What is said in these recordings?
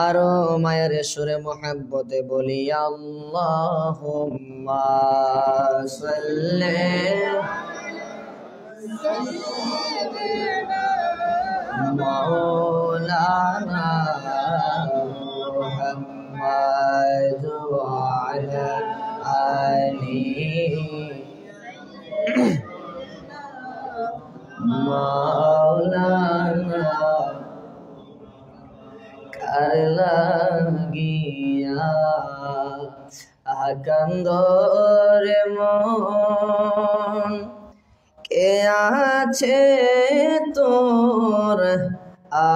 আরো মায়ের সুরে মোহাব্বতে বলি আল্লাহুম্মা সাল্লি মাওলানা মুহাম্মাদ ওয়া আলা আলিহি মাওলানা কার লাগিয়া কান্দরে মন কে আছে তোর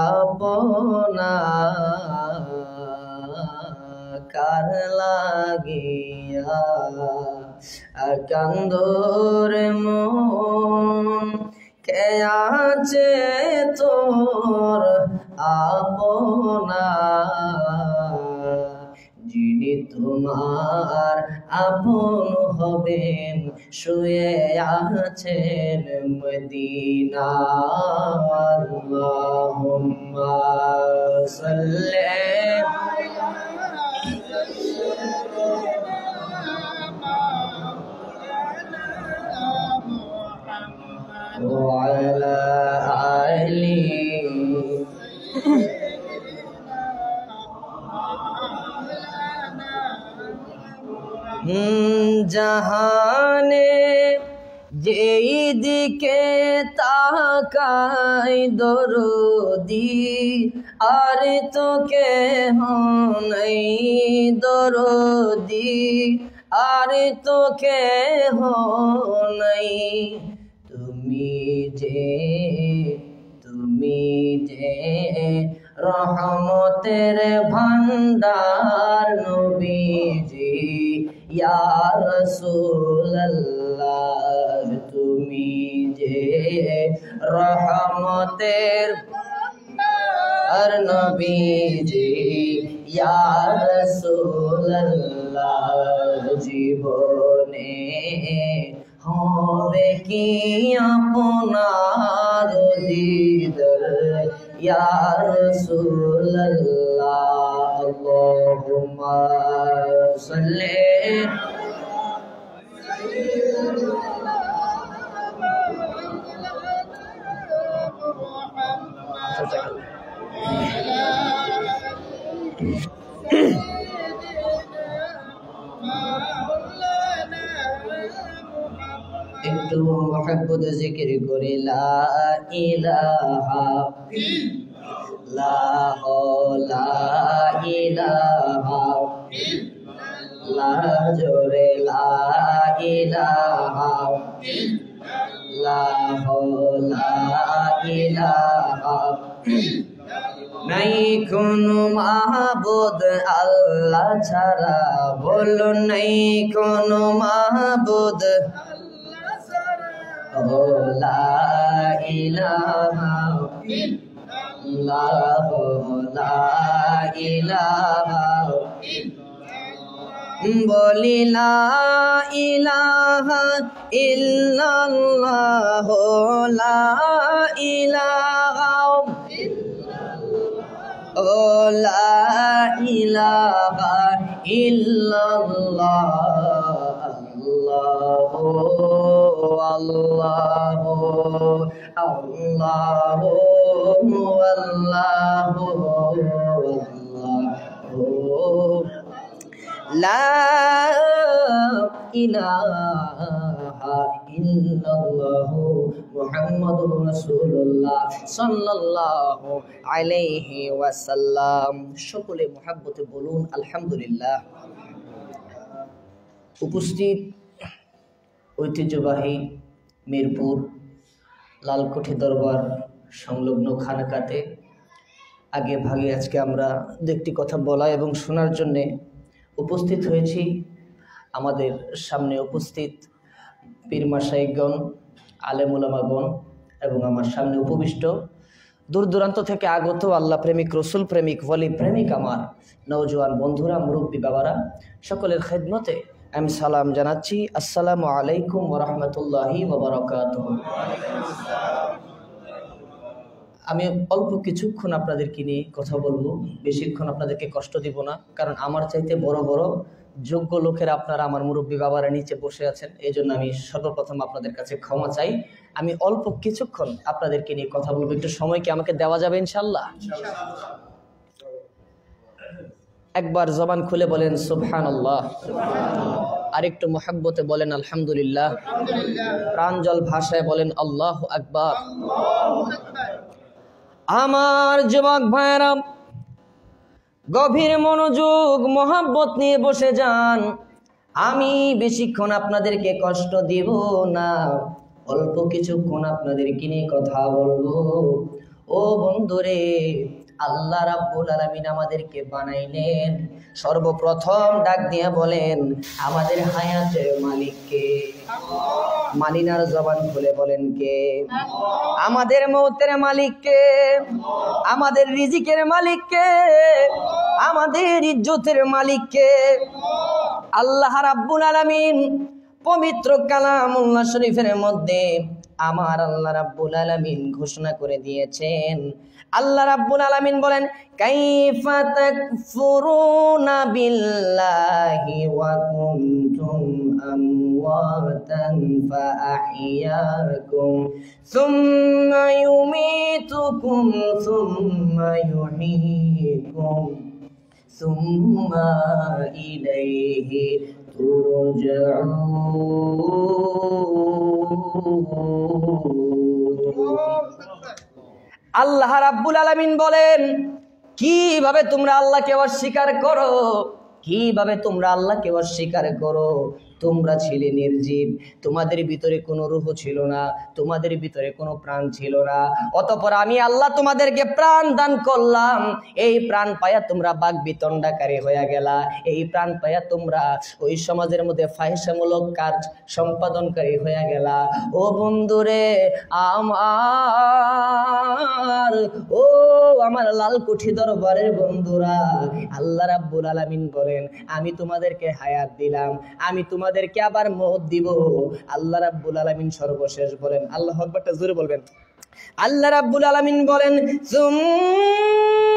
আপনা কার লাগিয়া কান্দরে মন কে আছে তোর আপনা যিনি তোমার আপন হবেন শুয়ে আছেন মদিনা আল্লাহুম্মা সাল্লি وعلى آله জাহানে যেই দিকে তাকাই দরদি আর তো কেহ নাই দরদি আর তো কেহ নাই তুমি যে রহমতের ভান্ডার নবীজি ইয়া রাসূলুল্লাহ তুমি যে রহমতের ভান্ডার নবীজি ইয়া রাসূলুল্লাহ জীবনে হবে কি আপনার দিদার ইয়া রাসূলুল্লাহ আল্লাহুম্মা সাল্লি একটু মুহাব্বত জিকির করে লা ইলাহা ইল্লাল্লাহ লা ইলাহা ইল্লাল্লাহ জোরে লা ইলাহা ইল্লাল্লাহ লা ইলাহা নাই কোনো মাহবুদ আল্লাহ ছাড়া বলো নাই কোনো মাহবুদ লা ইলাহা ইল্লাল্লাহ লা ইলাহা বলি লা ইলাহা ইল্লাল্লাহ লা ইলাহা লা ইলাহা ইল্লাল্লাহ আল্লাহু আল্লাহু আল্লাহু আল্লাহু আল্লাহু লা ইলাহা ইল্লাল্লাহু মুহাম্মাদুর রাসূলুল্লাহ সাল্লাল্লাহু আলাইহি ওয়াসাল্লাম। সকলে মুহাব্বতে বলুন আলহামদুলিল্লাহ। উপস্থিত ঐতিহ্যবাহী মিরপুর লালকুঠি দরবার সংলগ্ন খানকাতে আগে ভাগে আজকে আমরা একটি কথা বলা এবং শোনার জন্যে উপস্থিত হয়েছি। আমাদের সামনে উপস্থিত পীর মাশায়েখগণ, আলেম উলামাগণ এবং আমার সামনে উপবিষ্ট দূর দূরান্ত থেকে আগত আল্লাহ প্রেমিক, রসুল প্রেমিক, ওয়ালি প্রেমিক আমার নওজোয়ান বন্ধুরা, মুরব্বী বাবারা, সকলের খেদমতে আমি সালাম জানাচ্ছি। আসসালামু আলাইকুম ওয়া রাহমাতুল্লাহি ওয়া বারাকাতুহু। আমি অল্প কিছুক্ষণ আপনাদেরকে নিয়ে কথা বলবো, বেশিক্ষণ আপনাদেরকে কষ্ট দিব না, কারণ আমার চাইতে বড় বড় যোগ্য লোকেরা আপনারা আমার মুরব্বী বাবারা নিচে বসে আছেন। এই জন্য আমি সর্বপ্রথম আপনাদের কাছে ক্ষমা চাই। আমি অল্প কিছুক্ষণ আপনাদেরকে নিয়ে কথা বলবো। একটু সময় কি আমাকে দেওয়া যাবে ইনশাআল্লাহ? একবার জবান খুলে বলেন সুবহানাল্লাহ, আর একটু মুহাব্বতে বলেন আলহামদুলিল্লাহ, প্রাঞ্জল ভাষায় বলেন আল্লাহু আকবার। আমার যুবক ভাইরা, গভীর মনোযোগ মোহাব্বত নিয়ে বসে যান। আমি বেশিক্ষণ আপনাদেরকে কষ্ট দিব না, অল্প কিছুক্ষণ আপনাদেরকে নিয়ে কথা বলবো। ও বন্ধুরে, আল্লাহ রাব্বুল আলামিন আমাদেরকে বানাইলেন, সর্বপ্রথম ডাক দিয়ে বলেন আমাদের হায়াতের মালিক কে? মালিনার জবান খুলে বলেন কে? আমাদের মৌতের মালিক কে? আমাদের রিজিকের মালিক কে? আমাদের ইজ্জতের মালিক কে? আল্লাহ রাব্বুল আলামিন পবিত্র কালামুল্লাহ শরীফের মধ্যে আমার আল্লাহ রাব্বুল আলামিন ঘোষণা করে দিয়েছেন। আল্লাহ রাব্বুল আলামিন বলেন, কাইফা তাকফুরুনা বিল্লাহি ওয়া কুনতুম আমওয়াতান ফাআহইয়াকুম সুম্মা ইউমীতুকুম সুম্মা ইউহয়ীকুম সুম্মা ইলাইহি তুরজাউন। আল্লাহ রাব্বুল আলামিন বলেন, কিভাবে তোমরা আল্লাহকে অস্বীকার করো? কিভাবে তোমরা আল্লাহকে অস্বীকার করো? তোমরা ছিলে নির্জীব, তোমাদের ভিতরে কোনো রূহ ছিল না, তোমাদের ভিতরে কোনো প্রাণ ছিল না। অতঃপর আমি আল্লাহ তোমাদেরকে প্রাণ দান করলাম। এই প্রাণ পায়া তোমরা বাক বিতণ্ডাকারী হয়ে গেলা। এই প্রাণ পায়া তোমরা ওই সমাজের মধ্যে ফাহিশামূলক কাজ সম্পাদনকারী হয়ে গেলা। ও বন্ধুরে আমার, ও আমার লালকুঠি দরবারের বন্ধুরা, আল্লাহ রাব্বুল আলামিন বলেন আমি তোমাদেরকে হায়াত দিলাম, আমি তোমাদেরকে আবার মওত দিব। আল্লাহ রাব্বুল আলামিন সর্বশেষ বলেন, আল্লাহু আকবারটা জোরে বলবেন। আল্লাহ রাব্বুল আলামিন বলেন, সুম্মা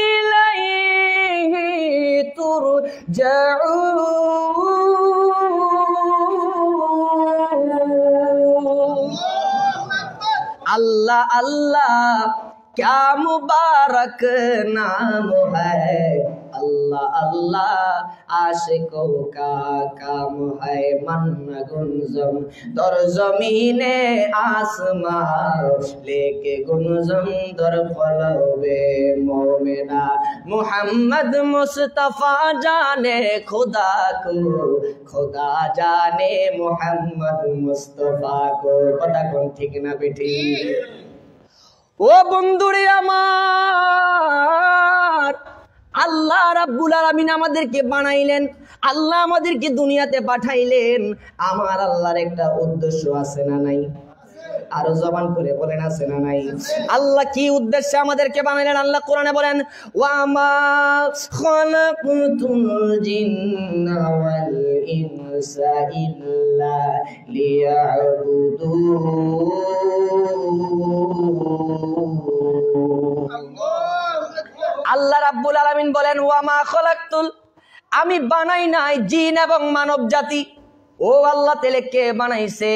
ইলাইহি তুরজাউন। अल्लाह अल्लाह क्या मुबारक नाम है, अल्लाह अल्लाह आशिकों का काम है। मन गुंजम दर जमीने आसमां लेके गुंजम दर पलवे मोमिना। मोहम्मद मुस्तफा जाने खुदा को, खुदा जाने मोहम्मद मुस्तफा को। কথা কোন ঠিক না বেঠি? ও বন্ধুরে আমার, আল্লাহ রাব্বুল আলামিন আমাদেরকে বানাইলেন, আল্লাহ আমাদেরকে দুনিয়াতে পাঠাইলেন। আমার আল্লাহর একটা উদ্দেশ্য আছে না নাই? আরো জবান করে বলেন আছে না নাই? আল্লাহ কি উদ্দেশ্যে আমাদেরকে বানাইলেন? আল্লাহ কোরআনে বলেন, ওয়া মা খালাকুতুল জিন্না ওয়াল ইনসা ইল্লা লিয়াবুদুন। আল্লাহ রাব্বুল আলামিন বলেন, ওয়া মা খালাকতুল, আমি বানাই নাই জিন এবং মানব জাতি। ও আল্লাহ তাআলা কে বানাইছে?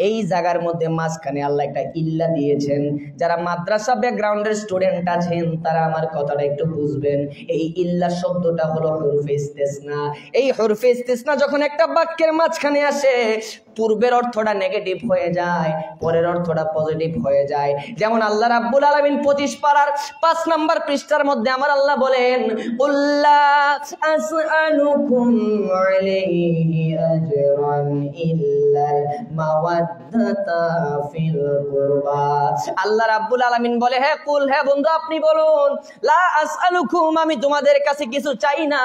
এই জায়গার মধ্যে মাঝখানে আল্লাহ একটা ইল্লা দিয়েছেন। যারা মাদ্রাসা ব্যাকগ্রাউন্ডের স্টুডেন্ট আছেন তারা আমার কথাটা একটু বুঝবেন। এই ইল্লা শব্দটা হলো হরফে ইস্তিসনা। এই হরফে ইস্তিসনা যখন একটা বাক্যের মাঝখানে আসে, পূর্বের অর্থটা নেগেটিভ হয়ে যায়, পরের অর্থটা পজিটিভ হয়ে যায়। যেমন আল্লাহ রাব্বুল আলামিন 25 পারার 5 নাম্বার পৃষ্ঠার মধ্যে আমার আল্লাহ বলেন, কুল্লা আসআলুকুম আলাইহি আজরান ইল্লাল মাওয়াদ্দাতা ফিল কুরবা। আল্লাহ রাব্বুল আলামিন বলে, হে কুল, হে বন্ধু আপনি বলুন, লা আসআলুকুম, আমি তোমাদের কাছে কিছু চাই না,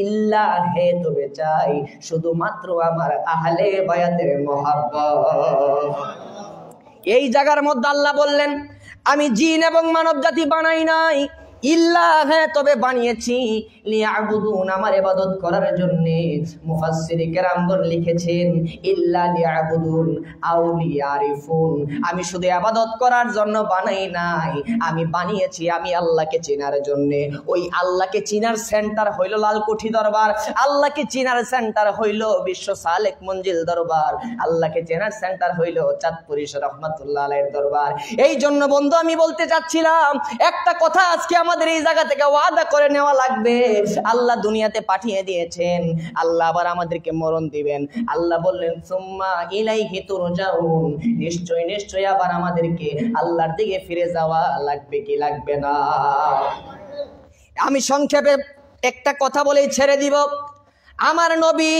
ইল্লা, হে তবে চাই শুধুমাত্র আমার আহলে বায়াতের মহব্বত। এই জায়গার মধ্যে আল্লাহ বললেন, আমি জিন এবং মানব জাতি বানাই নাই। ইল্লা, হ্যাঁ তবে বানিয়েছি, লিয়াবুদুন, আমার ইবাদত করার জন্য। মুফাসসিরে কেরামগণ লিখেছেন ইল্লা লিয়াবুদুন আও লিয়ারিফুন, আমি শুধু ইবাদত করার জন্য বানাই নাই, আমি বানিয়েছি আমি আল্লাহকে চেনার জন্য। ওই আল্লাহকে চিনার সেন্টার হইল লালকুঠি দরবার, আল্লাহকে চিনার সেন্টার হইল বিশ্ব সালেক মঞ্জিল দরবার, আল্লাহকে চেনার সেন্টার হইল চাঁদপুর রহমাতুল্লাহ আলাইহির দরবার। এই জন্য বন্ধু আমি বলতে চাচ্ছিলাম একটা কথা, আজকে আমাদের এই জায়গা থেকে ওয়াদা করে নেওয়া লাগবে। আল্লাহ দুনিয়াতে পাঠিয়ে দিয়েছেন, আল্লাহ আবার আমাদেরকে মরণ দিবেন। আল্লাহ বললেন সুম্মা ইলাইহি তুরজাউন, নিশ্চয় নিশ্চয় আবার আমাদেরকে আল্লাহর দিকে ফিরে যাওয়া লাগবে কি লাগবে না। আমি সংক্ষেপে একটা কথা বলেই ছেড়ে দিব। আমার নবী,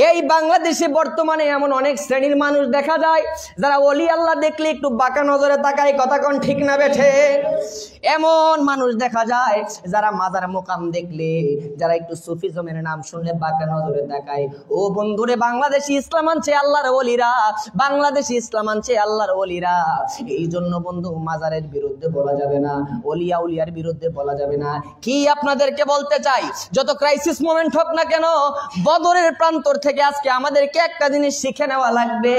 এই বাংলাদেশে বর্তমানে এমন অনেক শ্রেণীর মানুষ দেখা যায় যারা ওলি আল্লাহ দেখলে একটু বাঁকা নজরে তাকায়, কথা কোন ঠিক না বেঠে? এমন মানুষ দেখা যায় যারা মাজার মোকাম দেখলে, যারা একটু সুফিজমের নাম শুনলে বাঁকা নজরে তাকায়। ও বন্ধুরে, বাংলাদেশি ইসলাম আনছে আল্লাহর ওলিরা, বাংলাদেশি ইসলাম আনছে আল্লাহর ওলিরা। এই জন্য বন্ধু মাজারের বিরুদ্ধে বলা যাবে না, ওলিয়া উলিয়ার বিরুদ্ধে বলা যাবে না। কি আপনাদেরকে বলতে চাই, যত ক্রাইসিস মোমেন্ট হোক না কেন, বদরের প্রান্তর থেকে আজকে আমাদেরকে একটা জিনিস শিখে নেওয়া লাগবে।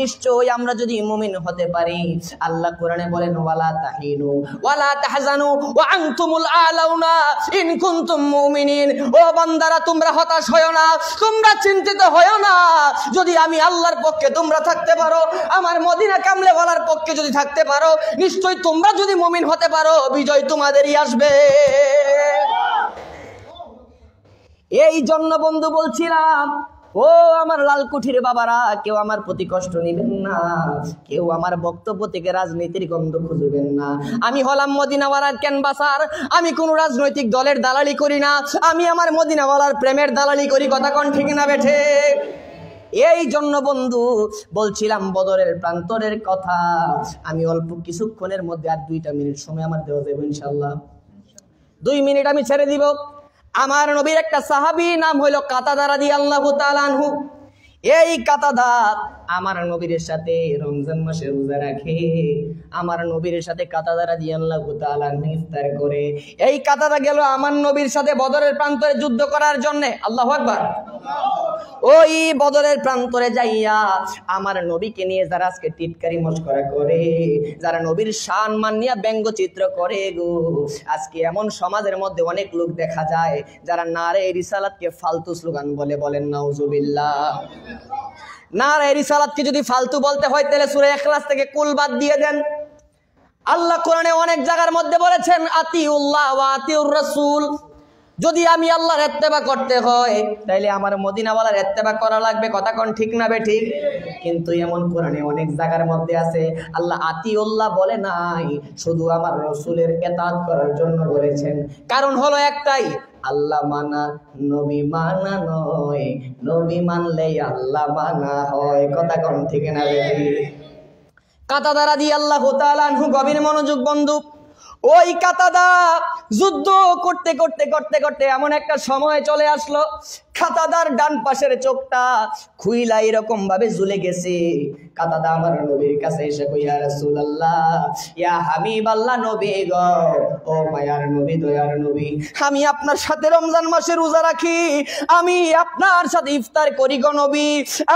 নিশ্চয়ই আমরা যদি মুমিন হতে পারি, আল্লাহ কোরআনে বলেন ওয়ালা তাহিনু ওয়ালা তাহজানু ওয়া আনতুমুল আলাউনা ইন কুনতুম মুমিনিন। ও বান্দারা, তোমরা হতাশ হয়ো না, তোমরা চিন্তিত হয়ো না। যদি আমি আল্লাহর পক্ষে তোমরা থাকতে পারো, আমার মদিনা কামলেওয়ালার পক্ষে যদি থাকতে পারো, নিশ্চয়ই তোমরা যদি মুমিন হতে পারো, বিজয় তোমাদেরই আসবে। এই জন্য বন্ধু বলছিলাম, ও আমার লালকুঠির বাবারা, কেউ আমার প্রতি কষ্ট নেবেন না, কেউ আমার বক্তব্য থেকে রাজনীতির গন্ধ খুঁজবেন না। আমি হলাম মদিনাওয়ালার ক্যানভাসার, আমি কোন রাজনৈতিক দলের দালালি করি না, আমি আমার মদিনাওয়ালার প্রেমের দালালি করি, কথা কোন ঠিক না বেঠে? এই জন্য বন্ধু বলছিলাম বদরের প্রান্তরের কথা। আমি অল্প কিছুক্ষণের মধ্যে, আর 2 মিনিট সময় আমার দেওয়া যাবে ইনশাআল্লাহ, 2 মিনিট আমি ছেড়ে দিব। আমার নবীর একটা সাহাবী নাম হইল কাতাদা রাদিয়াল্লাহু তাআলা আনহু। এই কাতাদা আমার নবীর সাথে রমজান মাসে রোজা রাখে, আমার নবীর সাথে কাতাদা রাদিয়াল্লাহু তাআলা ইফতার করে। এই কাতাদা গেল আমার নবীর সাথে বদরের প্রান্তরে যুদ্ধ করার জন্য। আল্লাহু আকবার। ওই বদরের প্রান্তরে যাইয়া আমার নবীকে নিয়ে যারা আজকে টিটকারি মস্করা করে, যারা নবীর শান মান নিয়ে ব্যঙ্গচিত্র করে গো, আজকে এমন সমাজের মধ্যে অনেক লোক দেখা যায় যারা নারে রিসালাতকে ফালতু স্লোগান বলে। বলেন নাউজুবিল্লাহ। নারে রিসালাতকে যদি ফালতু বলতে হয় তাহলে সূরা ইখলাস থেকে কুল বাদ দিয়ে দেন। আল্লাহ কোরআনে অনেক জায়গার মধ্যে বলেছেন আতিউল্লাহ ওয়া আতিউর রাসূল। যদি আমি আল্লাহর ইত্তেবা করতে হয় তাইলে আমার মদিনাওয়ালার ইত্তেবা করা লাগবে, কথা কোন ঠিক না বে ঠিক? কিন্তু এমন কোরআনে অনেক জায়গার মধ্যে আছে আল্লাহ আতিউল্লাহ বলে নাই, শুধু আমার রাসূলের ইতাআত করার জন্য বলেছেন। কারণ হলো একটাই, আল্লাহ মানা নবী মানা নয়, নবী মানলেই আল্লাহ মানা হয়, কথা কোন ঠিক না বে ঠিক? কাতাদা রাদিয়াল্লাহু তাআলা আনহু, গভীর মনোযোগ বন্ধু। ওই কাতাদা যুদ্ধ করতে করতে করতে করতে এমন একটা সময় চলে আসলো, কাতাদার ডান পাশের চোখটা খুইলা এরকম ভাবে ঝুলে গেছে। কাতাদা আমার নবীর কাছে এসে কই, ইয়া রাসূলুল্লাহ, ইয়া হাবিবাল্লাহ, নবী গো, ও মায়ার নবী, দয়ার নবী, আমি আপনার সাথে রমজান মাসে রোজা রাখি, আমি আপনার সাথে ইফতার করি গো নবী,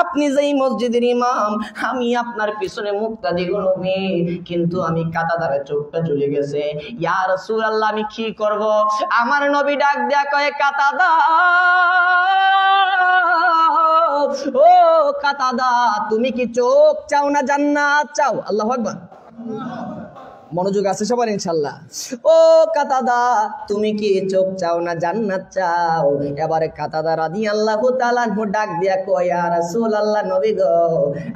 আপনি যেই মসজিদের ইমাম, আমি আপনার পিছনে মুক্তাদি গো নবী, কিন্তু আমি কাতাদার চোখটা ঝুলে গেছে। ইয়া রাসূলুল্লাহ, আমি কি করব? আমার নবী ডাক দেয়া কয়, কাতাদা, ও কাতাদা, তুমি কি চোখ চাও না জান্নাত চাও? আল্লাহু আকবার। মনোযোগ আছে সবার ইনশাআল্লাহ। ও কাতাদা, তুমি কি চোখ চাও না জান্নাত চাও? এবারে কাতাদা রাদিয়াল্লাহু তাআলা আনহু ডাক দিয়া কয়, ইয়া রাসূলুল্লাহ, নবী গো,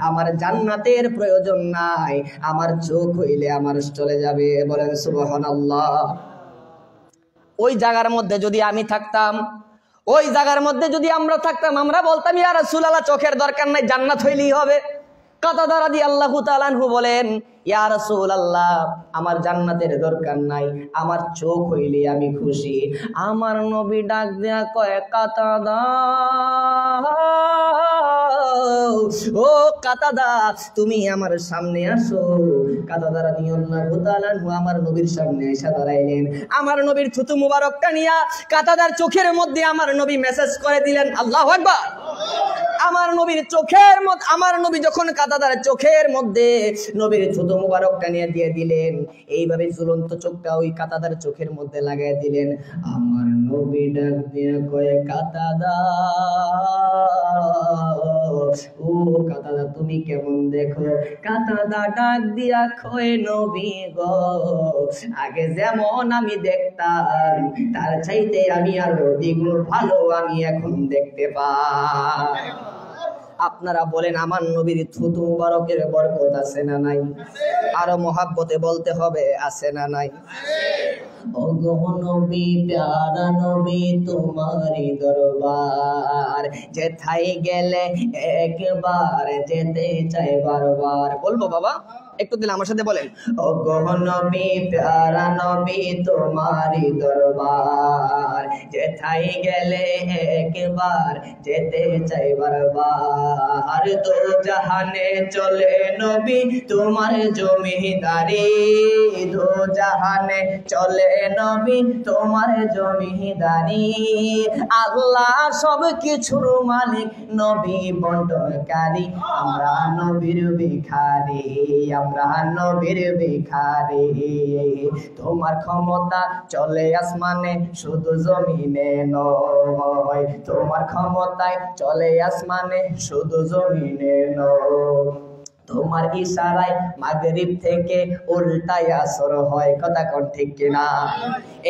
আমার জান্নাতের প্রয়োজন নাই, আমার চোখ হইলে আমার চলে যাবে। বলেন সুবহানাল্লাহ। ওই জায়গার মধ্যে যদি আমি থাকতাম, ওই জায়গার মধ্যে যদি আমরা থাকতাম, আমরা বলতাম, ইয়া রাসূলুল্লাহ, চোখের দরকার নাই, জান্নাত হইলেই হবে। কাতাদা রাদিয়াল্লাহু তাআলা আনহু বলেন, ইয়া রাসূলুল্লাহ, আমার জান্নাতের দরকার নাই, আমার চোখ হইলে আমি খুশি। আমার নবী ডাক দেয়া কয়, কাতাদা, ও কাতাদা তুমি আমার সামনে আসো। কাতাদা রাদিয়াল্লাহু তাআলা আমার নবীর সামনে এসে দাঁড়াইলেন। আমার নবীর থুতু মুবারকটা নিয়া কাতাদার চোখের মধ্যে আমার নবী মেসেজ করে দিলেন, আল্লাহু আকবার। আমার নবীর চোখের মধ্যে, আমার নবী যখন কাতাদার চোখের মধ্যে নবীর থুতু মুবারকটা নিয়ে দিয়ে দিলেন, এইভাবে ঝুলন্ত চোখটা ওই কাতাদার চোখের মধ্যে লাগাই দিলেন। আমার নবী ডাক দিয়ে কয়ে, কাতাদা ও কাতাদা তুমি কেমন দেখো? কাতাদা ডাক দিয়া কয়ে, নবী গো আগে যেমন আমি দেখতাম তার চাইতে আমি আরো দ্বিগুণ ভালো আমি এখন দেখতে পাই। আপনারা বলেন আমার নবীর থুতু মুবারকের বরকত আছে না নাই? আরো মহাব্বতে বলতে হবে, আছে না নাই? ওগো নবী প্যারা নবী তোমারি দরবার যেথায় গেলে একবার যেতে চাই বারবার। বলবো বাবা একটু দিলে আমার সাথে বলেন, ওগো নবী প্যারা নবী তোমারি দরবার যেথায় গেলে একবার যেতে চাই বারবার। দো জাহানে চলে নবী তোমার জমিদারি, দো জাহানে চলে নবী তোমার জমিদারি। আল্লাহ সব কিছুর মালিক, নবী বন্টনকারী। আমরা নবীর ভিখারি, আমরা নবীর ভিখারি। তোমার ক্ষমতা চলে আসমানে শুধু জমিনে নয়, তোমার ক্ষমতায় চলে আসমানে শুধু জমিনে নয়। তোমার ইশারায় মাগরিব থেকে উল্টায় আসর হয়, কথা কোন ঠিক কিনা?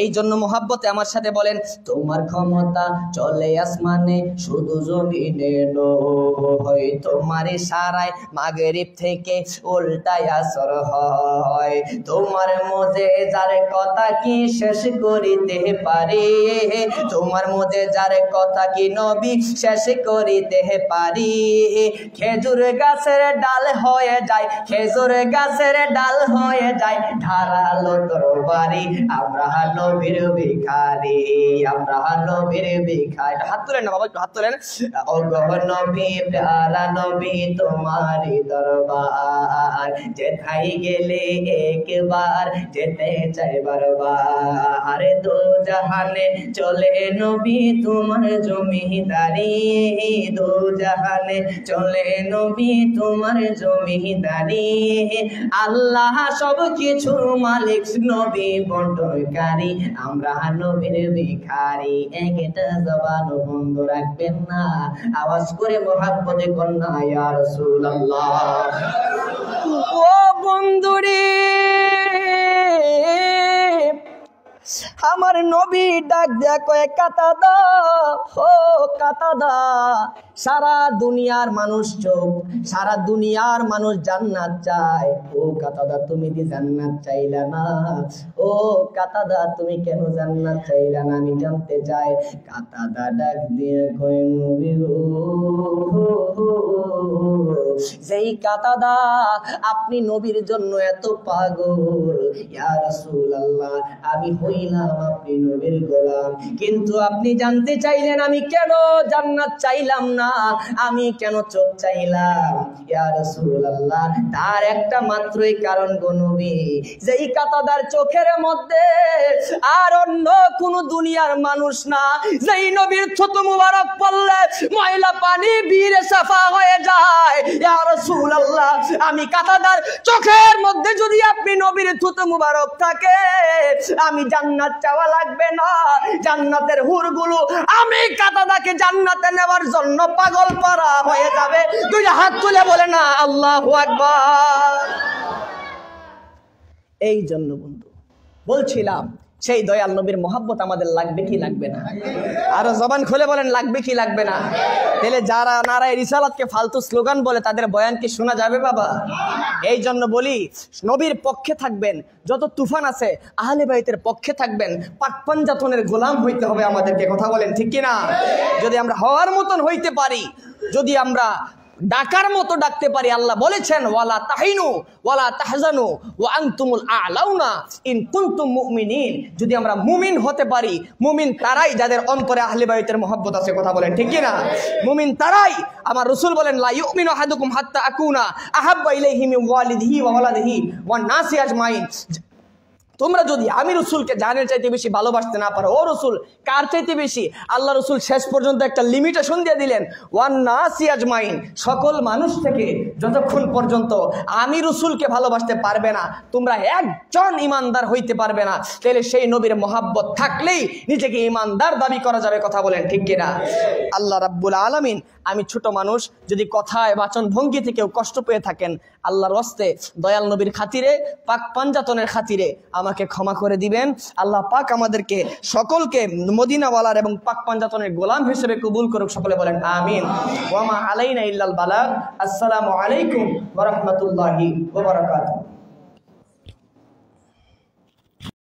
এই জন্য মহাব্বতে আমার সাথে বলেন, তোমার ক্ষমতা চলে আসমানে শুধু জমিনে নয়, তোমার ইশারায় মাগরিব থেকে উল্টায় আসর হয়। তোমার মুজিজার কথা কি শেষ করিতে পারি? তোমার মুজিজার কথা কি নবী শেষ করিতে পারি? খেজুর গাছের ডাল হয়ে যায়, খেজুর গাছের ডাল হয়ে যায় ধারালো তরবারি। আমরা নবীর ভিখারি, আমরা নবীর ভিখারি। হাত তোলেন না বাবা, একটু হাত তোলেন। ওগো নবী প্যারা নবী তোমারি দরবার যেথায় গেলে একবার যেতে চাই বারবার। দো জাহানে চলে নবী তোমার জমিদারি, দো জাহানে চলে নবী তোমার জমিদারি। আল্লাহ সব কিছুর মালিক, নবী বন্টনকারী। আমরা নবীর ভিখারি। একটা জবান বন্ধ রাখবেন না, আওয়াজ করে মহাব্বতে কন্যা ইয়া রাসূলুল্লাহ। ও বন্ধুরে আমার নবী ডাক দেয়া কয়ে, কাতাদা ও কাতাদা সারা দুনিয়ার মানুষ চোখ, সারা দুনিয়ার মানুষ জান্নাত চায়। ও কাতাদা তুমি কি জান্নাত চাইলা না? ও কাতাদা তুমি কেন জান্নাত চাইলা না আমি জানতে চাই। কাতাদা ডাক দিয়ে কয়, নবী গো যেই কাতাদা আপনি নবীর জন্য এত পাগল, ইয়া রাসূলুল্লাহ আমি হইলাম আপনি নবীর গোলাম, কিন্তু আপনি জানতে চাইলেন আমি কেন জান্নাত চাইলাম না, আমি কেন চোখ চাইলাম। ইয়া রাসূলুল্লাহ তার একটা মাত্রই কারণ গো নবী, যেই কাতাদার চোখের মধ্যে আর অন্য কোন দুনিয়ার মানুষ না, যেই নবীর থুতু মুবারক পড়লে ময়লা পানি বীরে সাফা হয়ে যায়। ইয়া রাসূলুল্লাহ আমি কাতাদার চোখের মধ্যে যদি আপনি নবীর থুতু মুবারক থাকে, আমি জান্নাত চাওয়া লাগবে না, জান্নাতের হুরগুলো আমি কাতাদাকে জান্নাতে নেওয়ার জন্য পাগল পারা হয়ে যাবে। দুইটা হাত তুলে বলে না আল্লাহু আকবার। এই জন্য বন্ধু বলছিলাম সেই দয়াল নবীর মহব্বত আমাদের লাগবে কি লাগবে না? আরো জবান খুলে বলেন লাগবে কি লাগবে না? তাহলে যারা নারায়ে রিসালাতকে ফালতু স্লোগান বলে তাদের বয়ান কি শোনা যাবে বাবা? এই জন্য বলি নবীর পক্ষে থাকবেন, যত তুফান আছে আহলে বাইতের পক্ষে থাকবেন। পাক পাঞ্জাতনের গোলাম হইতে হবে আমাদেরকে, কথা বলেন ঠিক কিনা? যদি আমরা হওয়ার মতন হইতে পারি, যদি আমরা ডাকার মতো ডাকতে পারি। আল্লাহ বলেছেন ওয়ালা তাহিনু ওয়ালা তাহজানু ওয়া আনতুমুল আ'লাউনা ইন কুনতুম মুমিনিন। যদি আমরা মুমিন হতে পারি, মুমিন তারাই যাদের অন্তরে আহলে বাইতের মহব্বত আছে। কথা বলেন ঠিক কি না? মুমিন তারাই। আমার রাসূল বলেন লা ইউমিনু আহাদুকুম হাত্তা আকুনা আহাব্বা ইলাইহি মিন ওয়ালিদিহি ওয়া ওয়ালাদিহি ওয়ান নাসি আজমাইন। তোমরা যদি আমি রসুলকে জানের চাইতে বেশি ভালোবাসতে না পারো, ও রসুল কার চাইতে বেশি? আল্লাহ রসুল শেষ পর্যন্ত একটা লিমিটেশন দিয়ে দিলেন, ওয়ান নাসি আজমাইন, সকল মানুষ থেকে যতক্ষণ পর্যন্ত আমি রসুলকে ভালোবাসতে পারবে না, তোমরা একজন ইমানদার হইতে পারবে না। তাহলে সেই নবীর মহাব্বত থাকলেই নিজেকে ইমানদার দাবি করা যাবে। কথা বলেন ঠিক কিনা? আল্লাহ রাব্বুল আলামিন, আমি ছোট মানুষ, যদি কথায় বাচন ভঙ্গি থেকেও কষ্ট পেয়ে থাকেন, আল্লাহর ওয়াস্তে দয়াল নবীর খাতিরে, পাক পাঞ্জাতনের খাতিরে আমাকে ক্ষমা করে দিবেন। আল্লাহ পাক আমাদেরকে সকলকে মদিনাওয়ালার এবং পাক পাঞ্জাতনের গোলাম হিসেবে কবুল করুক। সকলে বলেন আমিন। ওয়া মা আলাইনা ইল্লাল বালাগ। আসসালামু আলাইকুম ওয়া রাহমাতুল্লাহি ওয়া বারাকাতুহু।